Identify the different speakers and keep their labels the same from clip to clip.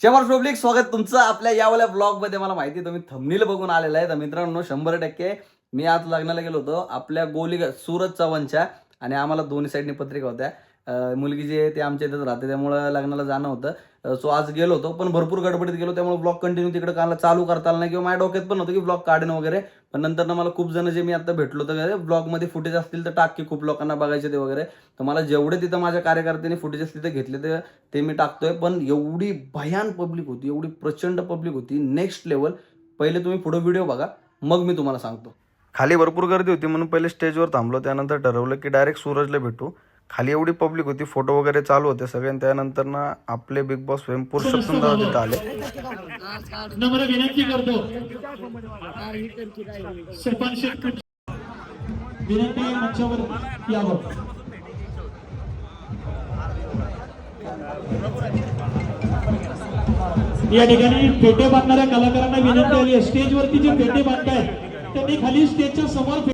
Speaker 1: Shamarh public, स्वागत तुमचं आपल्या यावाल्या ब्लॉग मध्ये. मला माहिती तुम्ही थंबनेल बघून आलेला आहे. तर मित्रांनो 100% मी आज लग्नाला गेलो होतो आपल्या सूरज चव्हाणच्या, आणि आम्हाला दोन्ही साईडनी पत्रिका होत्या. मुलगी जी आहे ती आमच्या इथेच राहते, त्यामुळे लग्नाला जाणं होतं. सो आज गेलो होतो, पण भरपूर गडबडीत गेलो, त्यामुळे ब्लॉग कंटिन्यू तिकडे चालू करता आला नाही, किंवा माझ्या डोक्यात पण नव्हतं की ब्लॉग काढणं वगैरे. पण नंतर मला खूप जण जे मी आता भेटलो तर ब्लॉगमध्ये फुटेज असतील तर टाक, की खूप लोकांना बघायचे ते वगैरे. तर मला जेवढे तिथं माझ्या कार्यकर्त्यांनी फुटेजेस तिथे घेतले ते मी टाकतोय. पण एवढी भयान पब्लिक होती, एवढी प्रचंड पब्लिक होती, नेक्स्ट लेवल. पहिले तुम्ही पुढे व्हिडिओ बघा, मग मी तुम्हाला सांगतो. खाली भरपूर गर्दी होती म्हणून पहिले स्टेजवर थांबलो, त्यानंतर ठरवलं की डायरेक्ट सूरजला भेटू. खाली एवढी पब्लिक होती, फोटो वगैरे चालू होते सगळे. त्यानंतर ना आपले बिग बॉस स्वयं पुरुषोत्तम दादा तिथं आले.
Speaker 2: नम्र विनंती करतो सरपंच शेठ विनंती आहे मंचावर यावं. या ठिकाणी पेटे बांधणाऱ्या कलाकारांना विनंती आली आहे, स्टेजवरती जे पेटे बांधतायत त्यांनी खाली स्टेजच्या समोर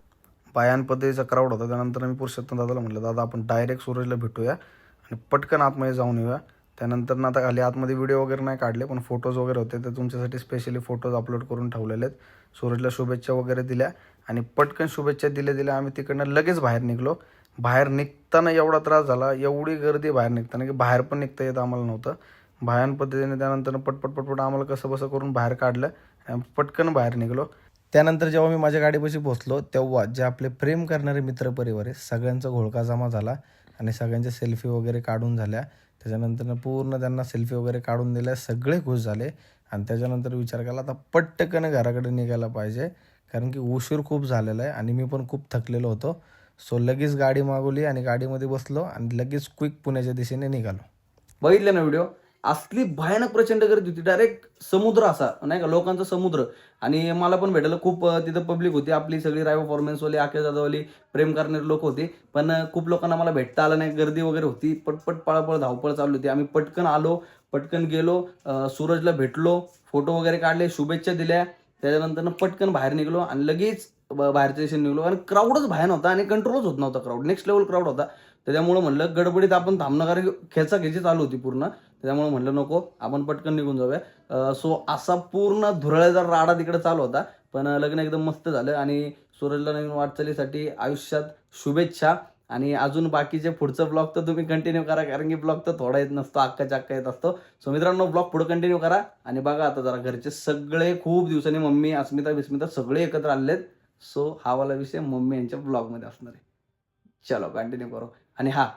Speaker 1: पायान पद्धतीचा क्राऊड होता. त्यानंतर मी पुरुषोत्तम दादाला म्हटलं, दादा आपण डायरेक्ट सूरजला भेटूया आणि पटकन आतमध्ये जाऊन येऊया. त्यानंतर ना आता खाली आतमध्ये व्हिडिओ वगैरे नाही काढले, पण फोटोज वगैरे होते, तर तुमच्यासाठी स्पेशली फोटोज अपलोड करून ठेवलेले आहेत. सूरजला शुभेच्छा वगैरे दिल्या आणि पटकन शुभेच्छा दिल्या आपण तिकडनं लगेच बाहेर निघलो. बाहेर निघताना एवढा त्रास झाला, एवढी गर्दी बाहेर निघताना की बाहेर पण निघता येत आम्हाला नव्हतं. भयान पद्धतीने त्यानंतर पटपट आम्हाला कसं बसं करून बाहेर काढलं आणि पटकन बाहेर निघलो. त्यानंतर जेव्हा मी माझ्या गाडीपाशी पोहोचलो, तेव्हा जे आपले प्रेम करणारे मित्रपरिवार आहे सगळ्यांचा घोळका जमा झाला आणि सगळ्यांच्या सेल्फी वगैरे काढून झाल्या. त्याच्यानंतर पूर्ण त्यांना सेल्फी वगैरे काढून दिल्या, सगळे खुश झाले. आणि त्याच्यानंतर विचार केला आता पटकन घराकडे निघायला पाहिजे, कारण की उशीर खूप झालेला आहे आणि मी पण खूप थकलेलो होतो. सो लगेच गाडी मागवली आणि गाडीमध्ये बसलो आणि लगेच क्विक पुण्याच्या दिशेने निघालो. बघितलं ना व्हिडिओ, असली भयानक प्रचंड गर्दी होती, डायरेक्ट समुद्र असा नाही का, लोकांचा समुद्र. आणि मला पण भेटायला खूप तिथं पब्लिक होती, आपली सगळी राय परफॉर्मन्सवाली आके जाधववाली प्रेम करणारे लोक होते. पण खूप लोकांना मला भेटता आलं नाही, गर्दी वगैरे होती, पटपट पळापळ धावपळ चालू होती. आम्ही पटकन आलो, पटकन गेलो, सूरजला भेटलो, फोटो वगैरे काढले, शुभेच्छा दिल्या. त्याच्यानंतर पटकन बाहेर निघलो आणि लगेच बाहेरच्या दिशेने निघलो. आणि क्राऊडच भयान होता आणि कंट्रोलच होत नव्हता, क्राऊड नेक्स्ट लेवल क्राऊड होता. त्याच्यामुळे म्हणलं गडबडीत आपण थांबणं, कारण खेचाखेची चालू होती पूर्ण. त्याच्यामुळे म्हणलं नको, आपण पटकन निघून जाऊया. सो असा पूर्ण धुरळेदार राडा तिकडे चालू होता. पण लग्न एकदम मस्त झालं आणि सूरजला नवीन वाटचालीसाठी आयुष्यात शुभेच्छा. आणि अजून बाकीचे पुढचं ब्लॉग तर तुम्ही कंटिन्यू करा, कारण की ब्लॉग तर थोडा येत नसतो, अक्काच्या अक्का येत असतो. सो मित्रांनो, ब्लॉग पुढे कंटिन्यू करा आणि बघा आता जरा घरचे सगळे खूप दिवसांनी, मम्मी अस्मिता सगळे एकत्र आलेत. सो हा वाला विषय मम्मी यांच्या ब्लॉगमध्ये असणार आहे. चलो कंटिन्यू करू. आणि हा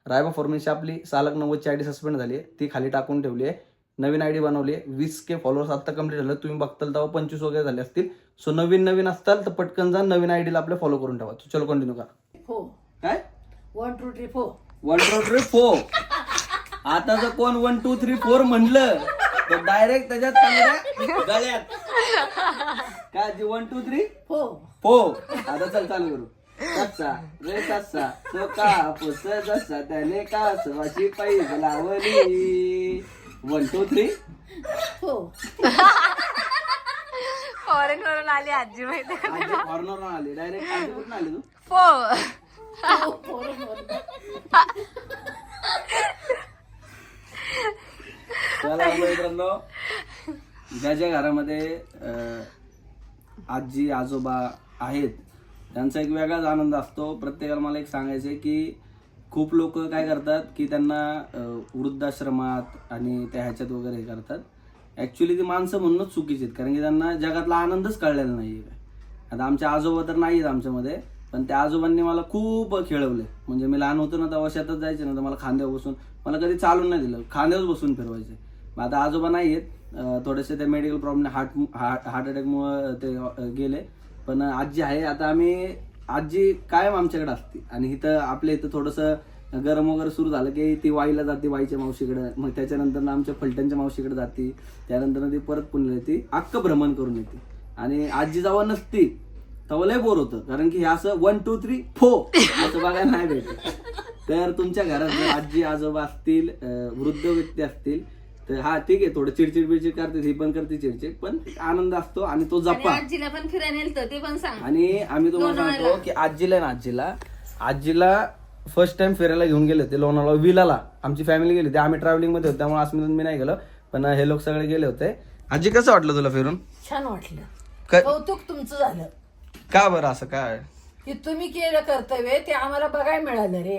Speaker 1: रायबा फॉर्मेन्सची आपली सालक 90ची आयडी सस्पेंड झाली आहे, ती खाली टाकून ठेवली आहे. नवीन आयडी बनवली आहे, 20K फॉलोअर्स आता कंप्लीट झालं. तुम्ही बघताल तेव्हा 25 वगैरे झाले असतील. सो नवीन असताल तर पटकन जा, नवीन आयडीला आपल्या फॉलो करून ठेवा. चलो कंटिन्यू करा.
Speaker 3: हो
Speaker 1: काय
Speaker 3: 1 2 3 4
Speaker 1: 1 2 3 4. आता जर कोण 1 2 3 4 म्हणलं तर डायरेक्ट त्याच्यात गळ्यात काय 1 2 3 4. आता चल चालू करू. कसा रे कसा तो कापूस जसा त्याने कासवाची पैज लावली. 1 2 3
Speaker 4: फॉरेन वरून आली आजी, माहिती का?
Speaker 1: आजी फॉरेनर आली, डायरेक्ट आजी कुठून आली तू? चला मित्रांनो, ज्या घरामध्ये आजी आजोबा आहेत त्यांचा एक वेगळाच आनंद असतो. प्रत्येकाला मला एक सांगायचं आहे की खूप लोक काय करतात की त्यांना वृद्धाश्रमात आणि त्या ह्याच्यात वगैरे हे करतात. ॲक्च्युली ती माणसं म्हणूनच चुकीची आहेत, कारण की त्यांना जगातला आनंदच कळलेला नाही आहे. आता आमचे आजोबा तर नाही आहेत आमच्यामध्ये, पण त्या आजोबांनी मला खूप खेळवले. म्हणजे मी लहान होतो ना तेव्हा शेतात जायचे ना, तर मला खांद्यावर बसून, मला कधी चालून नाही दिलं, खांद्यावर बसून फिरवायचे. मग आता आजोबा नाही आहेत, थोडेसे ते मेडिकल प्रॉब्लेम, हार्ट अटॅकमुळं ते गेले. पण आजी आहे. आता आजी कायम आमच्याकडे असते. आणि इथं आपल्या इथं थोडंसं गरम वगैरे सुरू झालं की ती वाईला जाते, वाईच्या मावशीकडे, मग त्याच्यानंतर आमच्या फलटणच्या मावशीकडे जाते, त्यानंतर ती परत पुण्याला येते, अख्खं भ्रमण करून येते. आणि आजी जेव्हा नसती तेव्हा लय बोर होतं, कारण की हे असं 1 2 3 4 असं बघायला नाही भेटत. तर तुमच्या घरात जर आजी आजोबा असतील, वृद्ध व्यक्ती असतील, तर हा ठीक आहे, थोडं चिडचिड बिडचिड करते, ही पण करते चिडचिड, पण आनंद असतो आणि तो जपा.
Speaker 3: आजीला पण फिरायला नेलतं ते पण सांग.
Speaker 1: आणि आम्ही तुम्हाला सांगतो की आजीला फर्स्ट टाइम फिरायला घेऊन गेले होते लोणावळा विलाला. आमची फॅमिली गेली होती, आम्ही ट्रॅव्हलिंग मध्ये होतो त्यामुळे अस्मिता मी नाही गेलो. पण हे लोक सगळे गेले होते. आजी कसं वाटलं तुला फिरून?
Speaker 3: छान वाटलं.
Speaker 1: क-
Speaker 3: कौतुक तुमचं झालं
Speaker 1: का बरं असं काय?
Speaker 3: की तुम्ही केलं कर्तव्य ते आम्हाला बघायला मिळालं रे.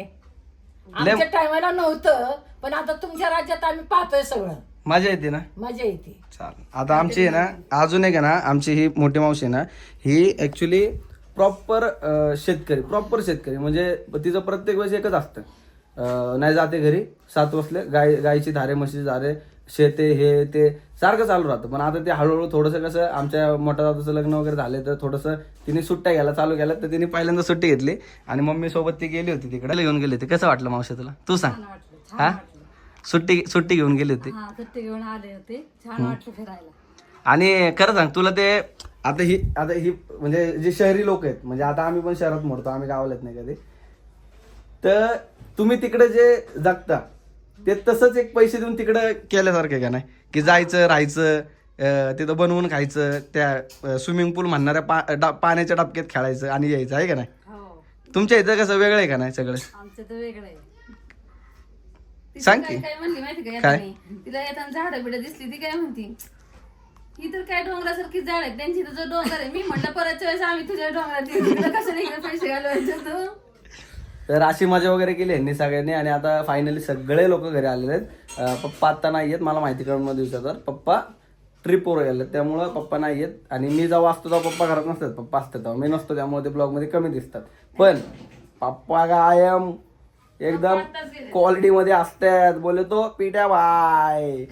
Speaker 3: आमच्या टायमाला नव्हतं, पण आता तुमच्या राज्यात आम्ही पाहतोय सगळं.
Speaker 1: मजा येते ना? मजा
Speaker 3: येते.
Speaker 1: चाल आता आमची आहे ना, अजून एक आहे ना, आमची ही मोठी मावशी आहे ना, ही ऍक्च्युली प्रॉपर शेतकरी म्हणजे तिचं प्रत्येक वेळेस एकच असतं. नाही जाते घरी 7 वाजले, गायची धारे, म्हशीची धारे, शेते हे ते सारखं चालू राहतं. पण आता ते हळूहळू थोडंसं कसं आमच्या मोठ्या दादाचं लग्न वगैरे झाले तर थोडंसं तिने सुट्ट्या घ्यायला चालू केल्या. तर तिने पहिल्यांदा सुट्टी घेतली आणि मम्मी सोबत ती गेली होती तिकडे, घेऊन गेली होती. कसं वाटलं मावशी तुला? तू सांग. हा, सुट्टी घेऊन गेली होती
Speaker 3: सुट्टी घेऊन आले होते, छान वाटलं फिरायला.
Speaker 1: आणि खरं सांग तुला ते आता ही म्हणजे जे शहरी लोक आहेत, म्हणजे आता आम्ही पण शहरात मोडतो, आम्ही गावाला येत नाही कधी. तर तुम्ही तिकडे जे जगता ते तसंच एक पैसे देऊन तिकडे केल्यासारखं का नाही, की जायचं राहायचं तिथं बनवून खायचं, त्या स्विमिंग पूल म्हणणाऱ्या पाण्याच्या डबक्यात खेळायचं आणि यायचं, आहे का नाही? तुमच्या इथं कसं वेगळं आहे का नाही सगळं?
Speaker 3: आमचं तर वेगळं आहे.
Speaker 1: सांग की.
Speaker 3: काय म्हणली माहिती का
Speaker 1: काय?
Speaker 3: येताना? तिला येताना झाडं बिडं दिसली, ती काय म्हणती, ही तर काय डोंगरासारखी झाड आहेत, त्यांची तर जो डोंगर आहे. मी म्हटलं परतच्या वेळेस आम्ही तुझ्या डोंगरात येऊ, तुला कशाला इकडे पैसे घालवायचे तू?
Speaker 1: तर अशी मजा वगैरे केली यांनी सगळ्यांनी. आणि आता फायनली सगळे लोक घरी आलेले आहेत. पप्पा आता नाही आहेत, मला माहिती करून मग दिवसात पप्पा ट्रिपवर गेले, त्यामुळं पप्पा नाही आहेत. आणि मी जेव्हा असतो तेव्हा पप्पा घरात नसतात, पप्पा असतात तेव्हा मी नसतो, त्यामुळे ते ब्लॉगमध्ये कमी दिसतात. पण पप्पा कायम एकदम क्वालिटीमध्ये असतात. बोले तो पिट्या बाय.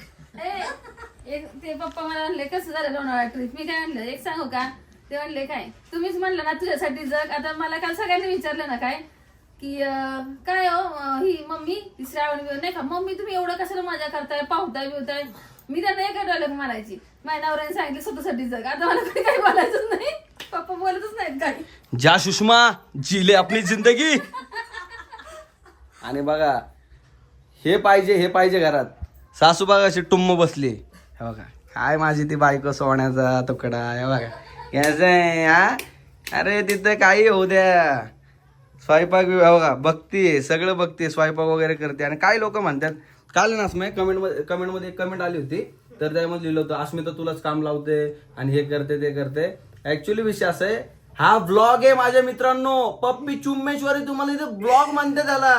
Speaker 3: ते पप्पा मला म्हणले कसं झालं लोणावळा ट्रिप. मी काय म्हणलं एक सांगू का? ते म्हणले काय तुम्हीच म्हणलं ना तुझ्यासाठी जग. आता मला काल सगळ्यांनी विचारलं ना काय की काय हो ही मम्मी ती श्रावण नाही का मम्मी तुम्ही एवढं कशाला मजा करताय, पावताय बिवताय. मी त्यांना एक डायलॉग मारायची, माझ्या नवऱ्याने सांगितलं स्वतःसाठी जग. आता मला काही काही बोलायचंच नाही, पप्पा बोलतच नाहीत काही.
Speaker 1: जा सुषमा जिले आपली जिंदगी. आणि बघा हे पाहिजे घरात. सासू बघा अशी टुम्म बसली, हे बघा काय माझी ती बायको सोन्याचा तुकडा, हे बघा घ्यायचं आहे. हा अरे तिथं काही होऊ द्या, स्वयंपाक बघा बघते, सगळं बघते, स्वयंपाक वगैरे करते. आणि काही लोक म्हणतात, काल ना अस्मिता कमेंटमध्ये एक कमेंट आली होती, तर त्यामध्ये लिहिलं होतं अस्मिता तुलाच काम लावते आणि हे करते ते करते. ऍक्च्युली विषय असं आहे, हा ब्लॉग आहे माझ्या मित्रांनो, पप्पी चुम्मेश्वरी तुम्हाला इथे ब्लॉग म्हणते त्याला.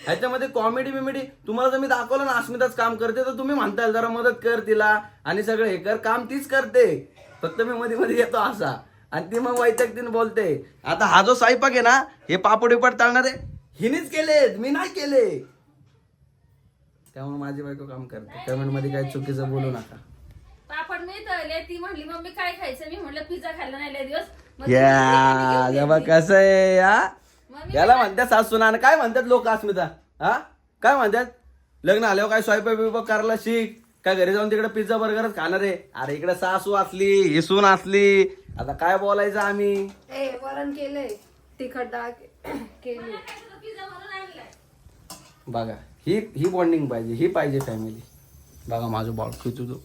Speaker 1: ह्याच्यामध्ये कॉमेडी बिमेडी तुम्हाला जर मी दाखवलं ना अस्मिताच काम करते, तर तुम्ही म्हणताल जरा मदत कर तिला आणि सगळं हे कर, काम तीच करते, फक्त मी मध्ये मध्ये येतो असा. आणि ती मग वैतकतीने बोलते. आता हा जो स्वयंपाक आहे ना, हे पापड विपड तळणारे हिनेच केलेत, मी नाही केले. त्यामुळे माझी बायको काम करते. कमेंट मध्ये काही चुकीचं बोलू नका.
Speaker 3: पापड मी तळले, ती म्हणली मम्मी काय खायचं, मी म्हटलं पिझ्झा खाल्ला नाही लय दिवस. मग
Speaker 1: या जेव्हा कसं आहे याला म्हणतात सासूना. काय म्हणतात लोक अस्मिता, हा काय म्हणतात, लग्न आल्यावर काय स्वयंपाक बिपाक करायला शिक, काय घरी जाऊन तिकडे पिझ्झा बर्गरच खाणार आहे. अरे इकडे सासू असली, हिसून असली, आता काय बोलायचं आम्ही.
Speaker 3: वरण केलंय, तिखट डाळ केली.
Speaker 1: बघा ही बॉन्डिंग पाहिजे, ही पाहिजे फॅमिली. बघा माझं बाळ किती तू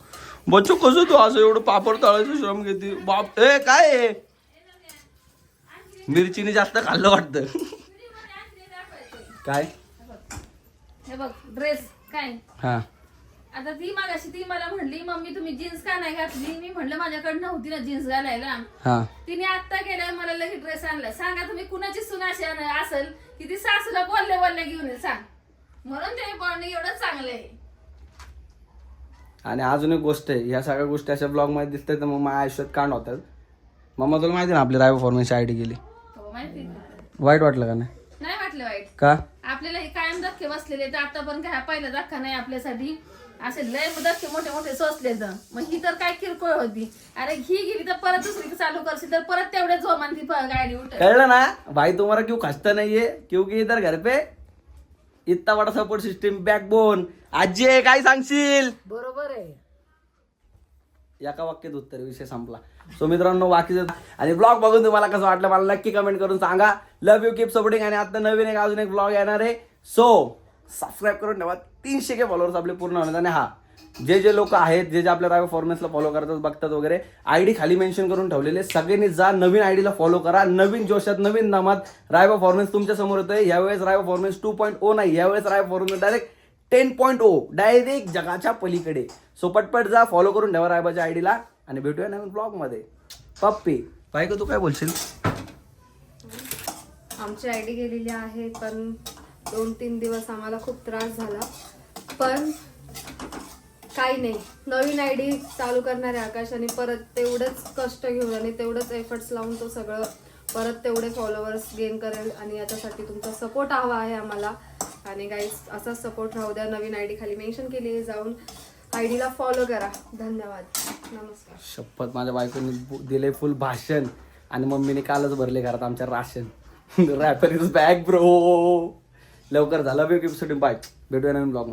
Speaker 1: बच्चू कसं तू असं एवढं पापड तळायचं श्रम घेते बाप. काय आहे? मिरचीने जास्त खाल्लं वाटतं. काय
Speaker 3: हे बघ ड्रेस काय.
Speaker 1: हा
Speaker 3: आता ती मागाशी ती मला म्हणली मम्मी तुम्ही जीन्स का नाही घातली. मी म्हणलं माझ्याकडे नव्हती ना जीन्स घालायला.
Speaker 1: हा
Speaker 3: तिने आत्ता गेल्यावर मला लगेच ड्रेस आणला. सांगा तुम्ही कुणाची सून अशी असेल की ती सासूला बोलले घेऊन येईल सांग. म्हणून ते बॉन्डिंग एवढं चांगलं आहे.
Speaker 1: आणि अजून एक गोष्ट आहे, ह्या सगळ्या गोष्टी अशा ब्लॉग मध्ये दिसतात तर मग माझ्या आयुष्यात कांड होतात. मम्मा तुला माहिती ना आपली रायबा फॉर्मन्सची आयडी गेली,
Speaker 3: हो माहिती.
Speaker 1: वाईट वाटलं का नाही?
Speaker 3: नाही वाटलं वाईट.
Speaker 1: का?
Speaker 3: आपल्याला हे कायम धक्के बसलेले तर आता पण काय पहिला धक्का नाही आपल्यासाठी. असे लय धक्के मोठे मोठे सोसले तर मग ही तर काय किरकोळ होती. अरे ही गेली तर परत दुसरी चालू करशील तर परत तेवढ्या जोमान ती गाडी उठ.
Speaker 1: कळलं ना भाई, तुम्हाला क्यों खसता नाहीये, क्योंकि इधर घर पे इतना बड़ा सपोर्ट सिस्टम बॅकबोन. आजी आहे, काय सांगशील?
Speaker 3: बरोबर आहे.
Speaker 1: एका वाक्यात उत्तर, विषय संपला. सो मित्रांनो बाकीचं आणि ब्लॉग बघून तुम्हाला कसं वाटलं मला नक्की कमेंट करून सांगा. Love you, keep supporting. आणि आता नवीन एक अजून एक ब्लॉग येणार आहे, सो सबस्क्राईब करून ठेवा. 300K फॉलोअर्स आपले पूर्ण होणार. आणि हा जे लोक आहेत जे आपल्या रायबा फॉर्मन्सला फॉलो करतात बघतात वगैरे, आयडी खाली मेन्शन करून ठेवलेले, सगळ्यांनी जा नवीन आयडीला फॉलो करा. नवीन जोशात नवीन नामात रायबा फॉर्मन्स तुमच्या समोर येतोय. यावेळेस रायबा फॉर्मन्स 2.0 नाही, यावेळेस रायबा फॉर्मन्स डायरेक्ट
Speaker 5: 10.0 डायरेक्ट जगाच्या पलीकडे. सो पटपट जा, फॉलो करून ठेवा रायबाच्या आयडीला आणि भेटूया नवीन ब्लॉग मध्ये. पप्पी
Speaker 1: बायको तू काय बोलशील?
Speaker 4: आमची आयडी गेलेली आहे, पण 2-3 दिवस आम्हाला खूप त्रास झाला, पण काही नाही. नवीन आयडी चालू करणारे आकाश आणि परत तेवढंच कष्ट घेऊन आणि तेवढंच एफर्ट्स लावून तो सगळं परत तेवढे फॉलोअर्स गेन करेल आणि याच्यासाठी तुमचा सपोर्ट हवा आहे आम्हाला. आणि गाईस असाच सपोर्ट राहू द्या. नवीन आयडी खाली मेन्शन केली आहे, जाऊन आयडीला फॉलो करा. धन्यवाद, नमस्कार.
Speaker 5: शपथ माझ्या बायकोने दिले फुल भाषण आणि मम्मीने कालच भरले घरात आमच्या ration. Wrapper is back bro. लवकर झाला एपिसोड. बाय, भेटूया नवीन ब्लॉग मध्ये.